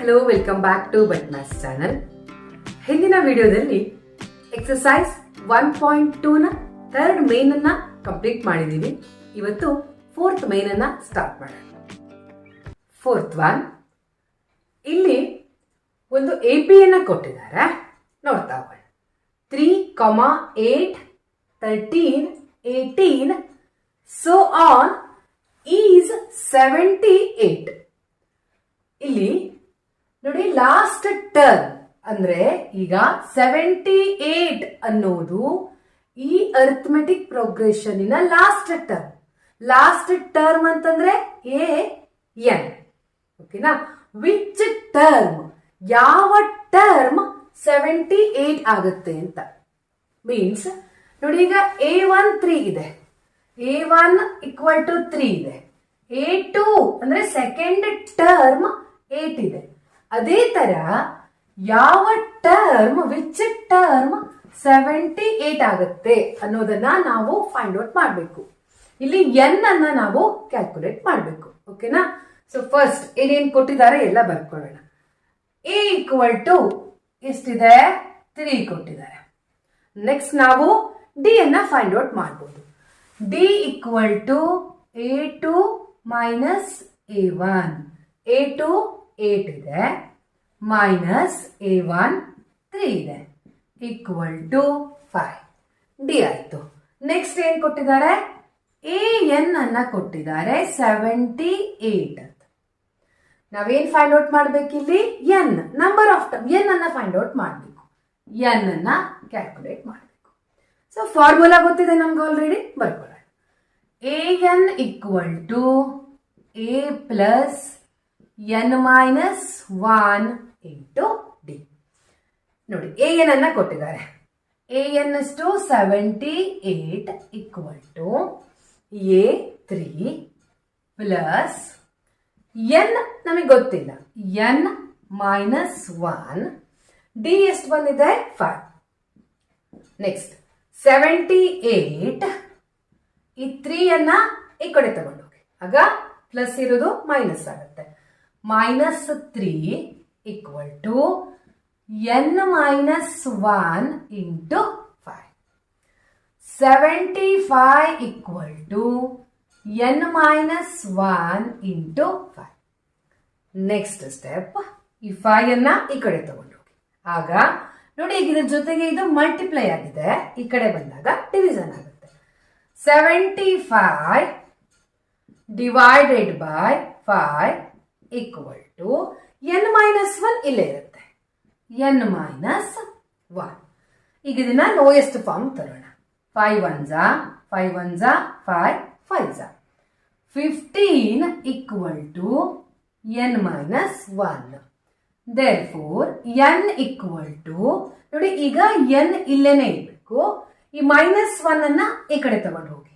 Hello, welcome back to Bhat maths channel. ಹಿಂದಿನ ವಿಡಿಯೋದಲ್ಲಿ exercise 1.2ನ ಥರ್ಡ್ ಮೇನ್ ಅನ್ನ ಕಂಪ್ಲೀಟ್ ಮಾಡಿದೀವಿ. ಇವತ್ತು ಫೋರ್ತ್ ಮೇನ್ ಅನ್ನ ಸ್ಟಾರ್ಟ್ ಮಾಡೋಣ. ಫೋರ್ತ್ ಒನ್, ಇಲ್ಲಿ ಒಂದು AP ಅನ್ನ ಕೊಟ್ಟಿದ್ದಾರೆ, ನೋಡ್ತಾ ಹೋಗೋಣ. 3, 8, 13, 18 so on is 78. ಇಲ್ಲಿ ನೋಡಿ, ಲಾಸ್ಟ್ ಟರ್ಮ್ ಅಂದ್ರೆ ಈಗ 78 ಅನ್ನೋದು ಈ arithmetic progression last term. Last term ಅಂತಂದ್ರೆ AN. ಓಕೆನಾ? ವಿಚ್ ಟರ್ಮ್, ಯಾವ ಟರ್ಮ್ 78 ಆಗುತ್ತೆ ಅಂತ ಮೀನ್ಸ್ ನೋಡಿ, ಈಗ A1 3 ಇದೆ, A1 = 3 ಇದೆ, A2 ಅಂದ್ರೆ ಸೆಕೆಂಡ್ ಟರ್ಮ್ 8 ಇದೆ. ಅದೇ ತರ ಯಾವ ಟರ್ಮ್, ವಿಚ್ ಟರ್ಮ್ 78 ಆಗುತ್ತೆ ಅನ್ನೋದನ್ನ ನಾವು ಫೈಂಡ್ ಔಟ್ ಮಾಡಬೇಕು. ಇಲ್ಲಿ n ಅನ್ನ ನಾವು ಕ್ಯಾಲ್ಕುಲೇಟ್ ಮಾಡಬೇಕು. ಓಕೆನಾ? ಸೊ ಫಸ್ಟ್ ಏನೇನ್ ಕೊಟ್ಟಿದ್ದಾರೆ ಎಲ್ಲ ಬರ್ಕೊಳ್ಳೋಣ. A = ಎಷ್ಟಿದೆ? 3 ಕೊಟ್ಟಿದ್ದಾರೆ. ನೆಕ್ಸ್ಟ್ ನಾವು D ಅನ್ನ ಫೈಂಡ್ ಔಟ್ ಮಾಡಬಹುದು. D = A2 - A1. A2 8 ಇದೆ, ಮೈನಸ್ A1 3 ಇದೆ, = 5. D ಆಯ್ತು. ನೆಕ್ಸ್ಟ್ ಏನ್ ಕೊಟ್ಟಿದ್ದಾರೆ? AN ಅನ್ನ ಕೊಟ್ಟಿದ್ದಾರೆ 78 ಅಂತ. ನಾವೇನ್ ಫೈಂಡ್ ಔಟ್ ಮಾಡ್ಬೇಕಿಲ್ಲಿ? n, number of term, n ಅನ್ನ ಫೈಂಡ್ ಔಟ್ ಮಾಡಬೇಕು. n ಅನ್ನ ಕ್ಯಾಲ್ಕುಲೇಟ್ ಮಾಡಬೇಕು. ಸೊ ಫಾರ್ಮುಲಾ ಗೊತ್ತಿದೆ ನಮ್ಗೆ ಆಲ್ರೆಡಿ, ಬರ್ಕೊಳ್ಳೋಣ. AN = A plus n minus 1 into D. ನೋಡಿ, AN ಅನ್ನ ಕೊಟ್ಟಿದ್ದಾರೆ. AN ಎಷ್ಟು? 78 = A3 plus n ನಮಗೆ ಗೊತ್ತಿಲ್ಲ, n minus 1. D ಎಷ್ಟು ಬಂದಿದೆ? 5. ನೆಕ್ಸ್ಟ್ 78, ಈ 3 ಅನ್ನ ಈ ಕಡೆ ತಗೊಂಡೋಗಿ, ಆಗ ಪ್ಲಸ್ ಇರೋದು ಮೈನಸ್ ಆಗುತ್ತೆ. -3 = n minus 1 into 5. 75 = n minus 1 into 5. Next step, ಈ 5 ಅನ್ನ ಈ ಕಡೆ ತಗೊಂಡೋಗಿ, ಆಗ ನೋಡಿ ಈಗ ಇದ್ರ ಜೊತೆಗೆ ಇದು ಮಲ್ಟಿಪ್ಲೈ ಆಗಿದೆ, ಈ ಕಡೆ ಬಂದಾಗ ಡಿವಿಷನ್ ಆಗುತ್ತೆ. 75 divided by 5 = n minus 1 ಇಲ್ಲೇ ಇರುತ್ತೆ, n minus 1. ಈಗ ಇದನ್ನ lowest form ತರೋಣ. 5 1s 5 1s 5 5s 15 = n minus 1. therefore n = ನೋಡಿ, ಈಗ n ಇಲ್ಲೇನೆ ಇರಬೇಕು, ಈ -1 ಅನ್ನ ಈ ಕಡೆ ತಗೊಂಡು ಹೋಗಿ,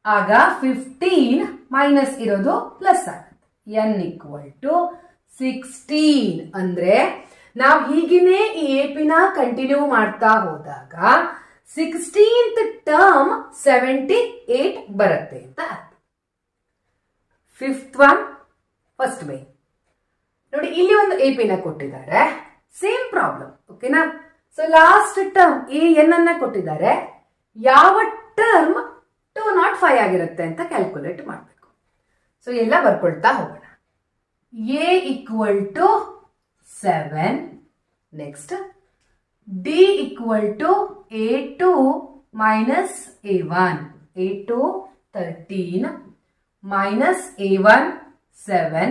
ಆಗ 15 ಮೈನಸ್ ಇರೋದು ಪ್ಲಸ್ ಆಗುತ್ತೆ. n = 16. ಅಂದ್ರೆ ನಾವು ಹೀಗೇನೆ ಈ AP ನ ಕಂಟಿನ್ಯೂ ಮಾಡ್ತಾ ಹೋದಾಗ 16th ಟರ್ಮ್ 78 ಬರುತ್ತೆ ಅಂತ ಅರ್ಥ. ಫಿಫ್ತ್ ಒನ್, ಫಸ್ಟ್ ಮೇ ನೋಡಿ, ಇಲ್ಲಿ ಒಂದು AP ನ ಕೊಟ್ಟಿದ್ದಾರೆ, ಸೇಮ್ ಪ್ರಾಬ್ಲಮ್. ಓಕೆನಾ? ಸೊ ಲಾಸ್ಟ್ ಟರ್ಮ್ AN ಅನ್ನ ಕೊಟ್ಟಿದ್ದಾರೆ, ಯಾವ ಟರ್ಮ್ 205 ಆಗಿರುತ್ತೆ ಅಂತ ಕ್ಯಾಲ್ಕುಲೇಟ್ ಮಾಡಬೇಕು. ಸೊ ಎಲ್ಲ ಬರ್ಕೊಳ್ತಾ ಹೋಗೋಣ. A = 7. Next D = A2 minus A1. A2 13 minus A1 7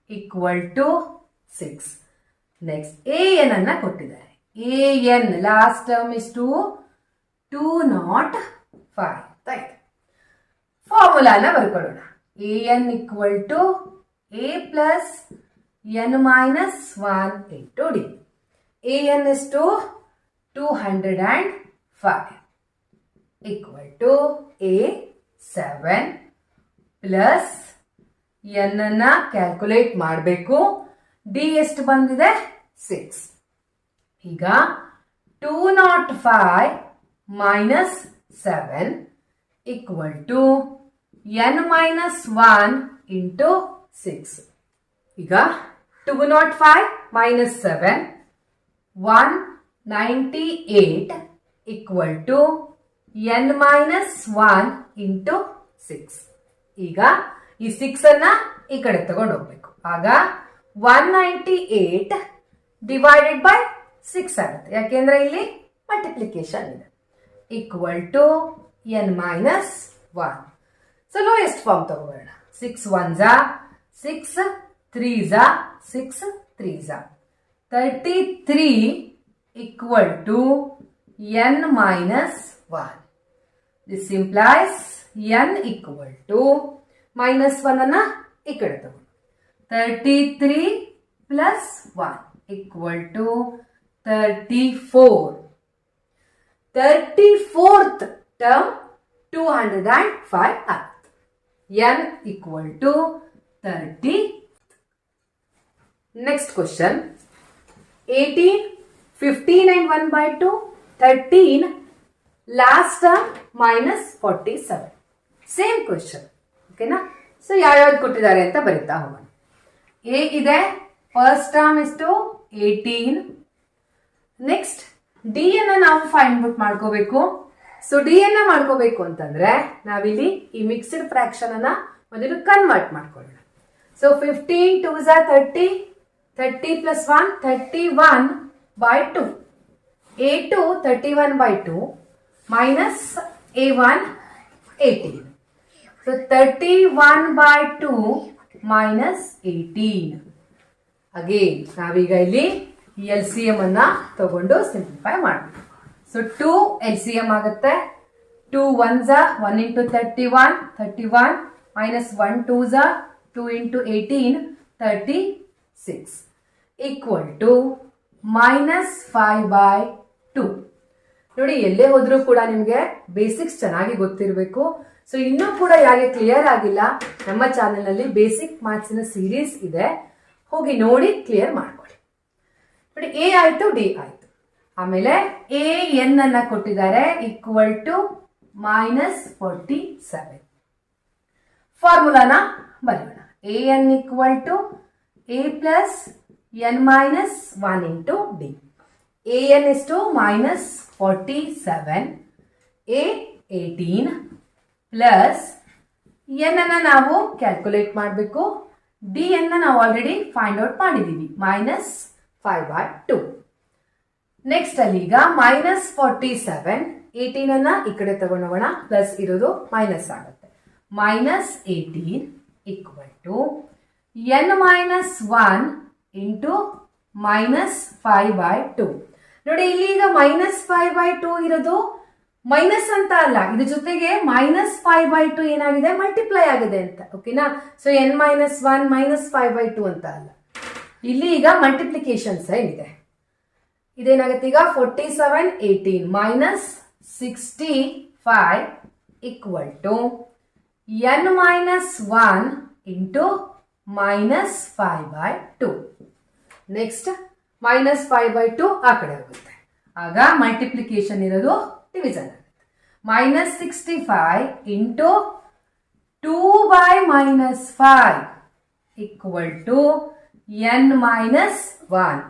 = 6. Next AN ಅನ್ನ ಕೊಟ್ಟಿದ್ದಾರೆ. AN ಲಾಸ್ಟ್ ಟರ್ಮ್ ಇಷ್ಟು 205 ಆಯ್ತು. ಫಾರ್ಮುಲಾನ ಬರ್ಕೊಳ್ಳೋಣ. AN = A plus n minus 1 into D. AN ಎಷ್ಟು? 205 = A7 plus n ಅನ್ನ ಕ್ಯಾಲ್ಕುಲೇಟ್ ಮಾಡಬೇಕು. D ಎಷ್ಟು ಬಂದಿದೆ? 6. ಈಗ 205 minus 7 = n minus 1 into 6. ಈಗ 205 minus 7, 198 equal to n minus 1 into 6. ಈಗ ಈ 6 ಅನ್ನ ಈ ಕಡೆ ತಗೊಂಡು ಹೋಗ್ಬೇಕು. ಆಗ 198 ಡಿವೈಡೆಡ್ ಬೈ 6 ಆಗುತ್ತೆ, ಯಾಕೆಂದ್ರೆ ಇಲ್ಲಿ ಮಲ್ಟಿಪ್ಲಿಕೇಶನ್ ಇದೆ, equal to n minus 1. So lowest form ತಗೋಬೇಡ. 6 1s 6 3s 6 3s 33 equal to n minus 1. This implies n equal to minus 1 ಅನ್ನ ಈ ಕಡೆ ತಗೊಂಡು 33 plus 1 equal to 34. 34th term 205 ಆಗುತ್ತೆ. n equal to 30. Next question. 18, 15 and 1 by 2, 13, last term minus 47. Same question. ಓಕೆನಾ? So ಯಾವ್ಯಾವ್ದು ಕೊಟ್ಟಿದ್ದಾರೆ ಅಂತ ಬರೀತಾ ಹೋಗೋಣ. ಎ ಇದೆ, ಫಸ್ಟ್ ಟರ್ಮ್ ಎಷ್ಟು 18. ನೆಕ್ಸ್ಟ್ ಡಿ ಅನ್ನ ನಾವು ಫೈಂಡ್ ಔಟ್ ಮಾಡ್ಕೋಬೇಕು. ಸೊ ಡಿ ಅನ್ನ ಮಾಡ್ಕೋಬೇಕು ಅಂತಂದ್ರೆ ನಾವಿಲ್ಲಿ ಈ ಮಿಕ್ಸ್ಡ್ ಫ್ರಾಕ್ಷನ್ ಅನ್ನ ಮೊದಲು ಕನ್ವರ್ಟ್ ಮಾಡ್ಕೊಳ್ಳೋಣ. So 15 2s 30, 30 plus 1 31 by 2. A2 31 by 2 minus A1 18. So 31 by 2 minus 18. Again, ನಾವೀಗ ಇಲ್ಲಿ LCM ಅನ್ನ ತಗೊಂಡು ಸಿಂಪ್ಲಿಫೈ ಮಾಡಬೇಕು. ಸೊ 2 LCM ಆಗುತ್ತೆ. 2 1s 1 into 31, 31 minus 1 2s 2 into 18, 36 equal to minus 5 by 2. ನೋಡಿ, ಎಲ್ಲೇ ಹೋದ್ರೂ ಕೂಡ ನಿಮ್ಗೆ ಬೇಸಿಕ್ಸ್ ಚೆನ್ನಾಗಿ ಗೊತ್ತಿರಬೇಕು. ಸೊ ಇನ್ನೂ ಕೂಡ ಯಾರಿಗೆ ಕ್ಲಿಯರ್ ಆಗಿಲ್ಲ, ನಮ್ಮ ಚಾನೆಲ್ ನಲ್ಲಿ ಬೇಸಿಕ್ ಮ್ಯಾಥ್ಸಿನ ಸೀರೀಸ್ ಇದೆ, ಹೋಗಿ ನೋಡಿ ಕ್ಲಿಯರ್ ಮಾಡ್ಕೊಳ್ಳಿ. ನೋಡಿ, ಎ ಆಯ್ತು, ಡಿ ಆಯ್ತು. ಆಮೇಲೆ ಎ ಎನ್ ಅನ್ನ ಕೊಟ್ಟಿದ್ದಾರೆ, ಈಕ್ವಲ್ ಟು ಮೈನಸ್ 47. ಫಾರ್ಮುಲಾನ ಬರೆಯೋಣ. A N equal to A plus n minus 1 into d. an is to minus 47, a 18 plus n ಅನ್ನ ನಾವು ಕ್ಯಾಲ್ಕುಲೇಟ್ ಮಾಡಬೇಕು. d ಅನ್ನ ನಾವು ಆಲ್ರೆಡಿ ಫೈಂಡ್ ಔಟ್ ಮಾಡಿದೀವಿ, minus 5 by 2. ನೆಕ್ಸ್ಟ್ ಅಲ್ಲಿ ಈಗ minus 47, 18 ಅನ್ನ ಈ ಕಡೆ ತಗೊಂಡೋಗೋಣ, ಪ್ಲಸ್ ಇರೋದು ಮೈನಸ್ ಆಗುತ್ತೆ. minus 18 equal to n minus 1 into minus 5 by 2. ನೋಡಿ, ಇಲ್ಲಿ ಈಗ minus 5 by 2 ಇರೋದು ಮೈನಸ್ ಅಂತ ಅಲ್ಲ, ಇದ್ರ ಜೊತೆಗೆ minus 5 by 2 ಏನಾಗಿದೆ, ಮಲ್ಟಿಪ್ಲೈ ಆಗಿದೆ ಅಂತ. ಓಕೆನಾ? So n minus 1 minus 5 by 2 ಅಂತ ಅಲ್ಲ, ಇಲ್ಲಿ ಈಗ ಮಲ್ಟಿಪ್ಲಿಕೇಶನ್ ಸೈನ್ ಇದೆ. ಇದೇನಾಗುತ್ತೆ ಈಗ 47 18 minus 65 equal to n minus 1 into minus 5 by 2. Next minus 5 by 2 ಆ ಕಡೆ ಹೋಗುತ್ತೆ, ಆಗ ಮಲ್ಟಿಪ್ಲಿಕೇಶನ್ ಇರೋದು ಡಿವಿಷನ್ ಆಗುತ್ತೆ. minus 65 into 2 by minus 5 equal to n minus 1.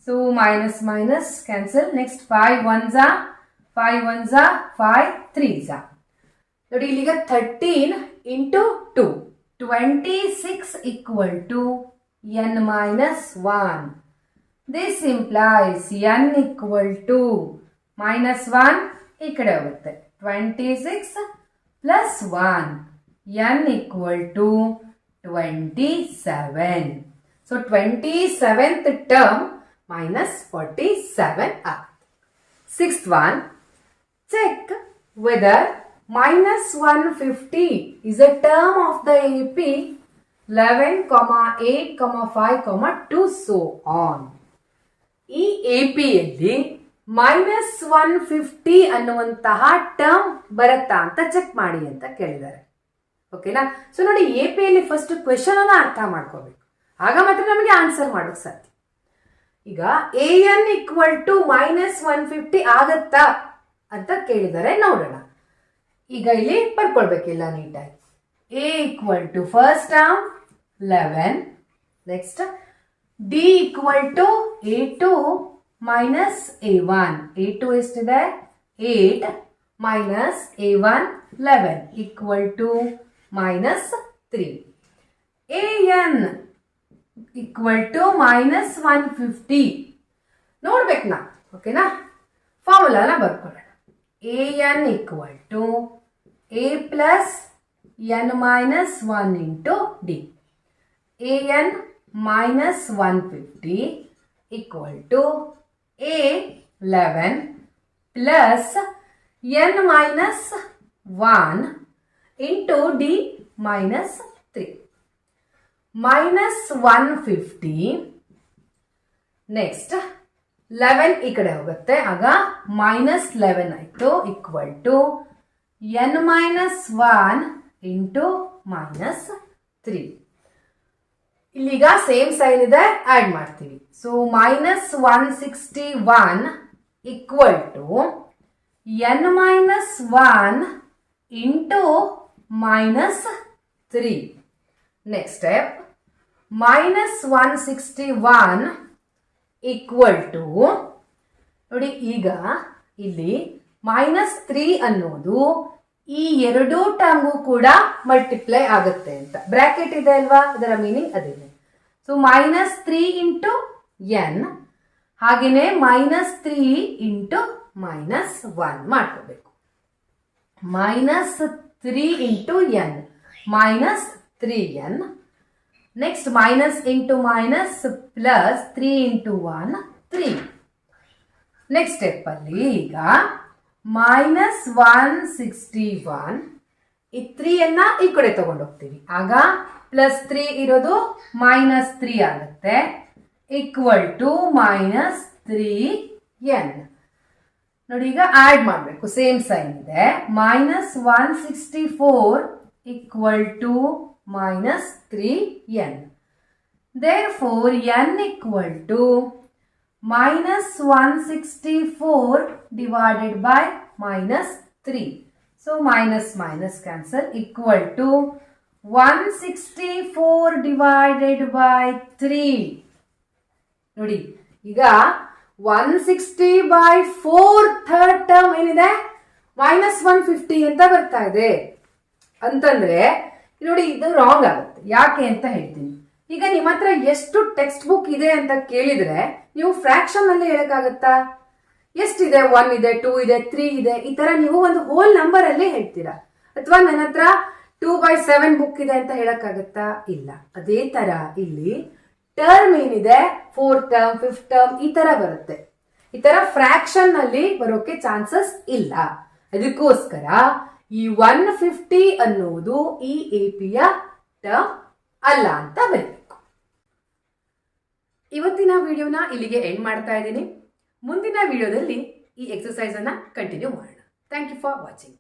So minus minus cancel. Next 5 1s 5 1s 5 3s. ನೋಡಿ, ಇಲ್ಲಿಗ 13 into 2 26 equal to n minus 1. This implies n equal to minus 1 ಈ ಕಡೆ ಹೋಗುತ್ತೆ, 26 plus 1, n equal to 27. So 27th term minus 47 ಆಗುತ್ತೆ. Sixth one, check whether minus 150 is a term of the AP 11, 8, 5, 2 so on. ಈ AP ಯಲ್ಲಿ minus 150 ಅನ್ನುವಂತಹ term ಬರುತ್ತಾ ಅಂತ check ಮಾಡಿ ಅಂತ ಕೇಳಿದ್ದಾರೆ. ಓಕೆನಾ? ಸೊ ನೋಡಿ, AP ಯಲ್ಲಿ ಫಸ್ಟ್ ಕ್ವೆಶನ್ ಅನ್ನ ಅರ್ಥ ಮಾಡ್ಕೋಬೇಕು, ಆಗ ಮಾತ್ರ ನಮಗೆ ಆನ್ಸರ್ ಮಾಡೋಕೆ ಸಾಧ್ಯ. ಈಗ an ಈಕ್ವಲ್ ಟು ಮೈನಸ್ 150 ಆಗತ್ತಾ ಅಂತ ಕೇಳಿದರೆ ನೋಡೋಣ. ಈಗ ಇಲ್ಲಿ ಬರ್ಕೊಳ್ಬೇಕಿಲ್ಲ ನೀಟಾಗಿ. a equal to first term 11, next D equal to A2 minus A1. A2 ಎಷ್ಟಿದೆ 8 minus A1 11 equal to minus 3. AN equal to minus 150 ನೋಡ್ಬೇಕು ನಾ, ಓಕೆನಾ? ಫಾರ್ಮುಲಾನ ಬರ್ಕೊಳ್ಳೋಣ. AN equal to A plus N minus 1 into D. AN minus 150 equal to A11 plus N minus 1 into D minus 3. Minus 150 next 11 ಈ ಕಡೆ ಹೋಗುತ್ತೆ, ಆಗ minus 11 ಆಯಿತು equal to N minus 1 into minus 3. ಇಲ್ಲಿಗ ಸೇಮ್ ಸೈನ್ ಇದೆ, add ಮಾಡ್ತೀವಿ. So minus 161 equal to N minus 1 into minus 3. Next step minus 161 equal to ನೋಡಿ, ಈಗ ಇಲ್ಲಿ ಮೈನಸ್ 3 ಅನ್ನೋದು ಈ ಎರಡೂ ಟರ್ಮ್ಗೂ ಕೂಡ ಮಲ್ಟಿಪ್ಲೈ ಆಗುತ್ತೆ ಅಂತ ಬ್ರಾಕೆಟ್ ಇದೆ ಅಲ್ವಾ, ಇದರ ಮೀನಿಂಗ್ ಅದೇನೆ. ಸೊ ಮೈನಸ್ 3 ಇಂಟು ಎನ್, ಹಾಗೆಯೇ ಮೈನಸ್ 3 ಇಂಟು ಮೈನಸ್ 1 ಮಾಡ್ಕೋಬೇಕು. Minus 3 into N minus 3n. Next minus into minus plus 3 into 1 3. Next step ಅಲ್ಲಿ ಈಗ ಮೈನಸ್ 161 ಈ 3 ಈ ಕಡೆ ತಗೊಂಡು ಹೋಗ್ತೀವಿ, ಆಗ ಪ್ಲಸ್ 3 ಇರೋದು ಮೈನಸ್ 3 ಆಗುತ್ತೆ ಈಕ್ವಲ್ ಟು ಮೈನಸ್ 3n. ನೋಡಿ ಈಗ ಆಡ್ ಮಾಡಬೇಕು, ಸೇಮ್ ಸೈನ್ ಇದೆ. Minus 164 equal to minus 3n. Therefore, n equal to minus 164 divided by minus 3. So, minus minus cancel equal to 164 divided by 3. ನೋಡಿ ಈಗ 160 by 4 ಥರ್ಡ್ ಟರ್ಮ್ ಏನಿದೆ minus 150 ಅಂತ ಬರ್ತಾ ಇದೆ ಅಂತಂದ್ರೆ ನೋಡಿ ಇದು ರಾಂಗ್ ಆಗುತ್ತೆ. ಯಾಕೆ ಅಂತ ಹೇಳ್ತೀನಿ. ಈಗ ನಿಮ್ಮ ಹತ್ರ ಎಷ್ಟು ಟೆಕ್ಸ್ಟ್ ಬುಕ್ ಇದೆ ಅಂತ ಕೇಳಿದ್ರೆ ನೀವು ಫ್ರಾಕ್ಷನ್ ಅಲ್ಲಿ ಹೇಳಕ್ಕಾಗತ್ತಾ? ಎಷ್ಟಿದೆ? 1 ಇದೆ, 2 ಇದೆ, 3 ಇದೆ, ಈ ತರ ನೀವು ಒಂದು ಹೋಲ್ ನಂಬರ್ ಅಲ್ಲಿ ಹೇಳ್ತೀರಾ. ಅಥವಾ ನನ್ನ ಹತ್ರ 2/7 ಬುಕ್ ಇದೆ ಅಂತ ಹೇಳಕ್ಕಾಗತ್ತಾ? ಇಲ್ಲ. ಅದೇ ತರ ಇಲ್ಲಿ ಟರ್ಮ್ ಏನಿದೆ 4th ಟರ್ಮ್ 5th ಟರ್ಮ್ ಈ ತರ ಬರುತ್ತೆ. ಈ ತರ ಫ್ರಾಕ್ಷನ್ ನಲ್ಲಿ ಬರೋಕೆ ಚಾನ್ಸಸ್ ಇಲ್ಲ. ಅದಕ್ಕೋಸ್ಕರ ಈ 150 ಅನ್ನೋದು ಈ ಎಪಿಯ ಟರ್ಮ್ ಅಲ್ಲ ಅಂತ ಬರಬೇಕು. ಇವತ್ತಿನ ವಿಡಿಯೋನ ಇಲ್ಲಿಗೆ ಎಂಡ್ ಮಾಡ್ತಾ ಇದ್ದೀನಿ. ಮುಂದಿನ ವಿಡಿಯೋದಲ್ಲಿ ಈ ಎಕ್ಸರ್ಸೈಸ್ ಅನ್ನ ಕಂಟಿನ್ಯೂ ಮಾಡೋಣ. Thank you for watching.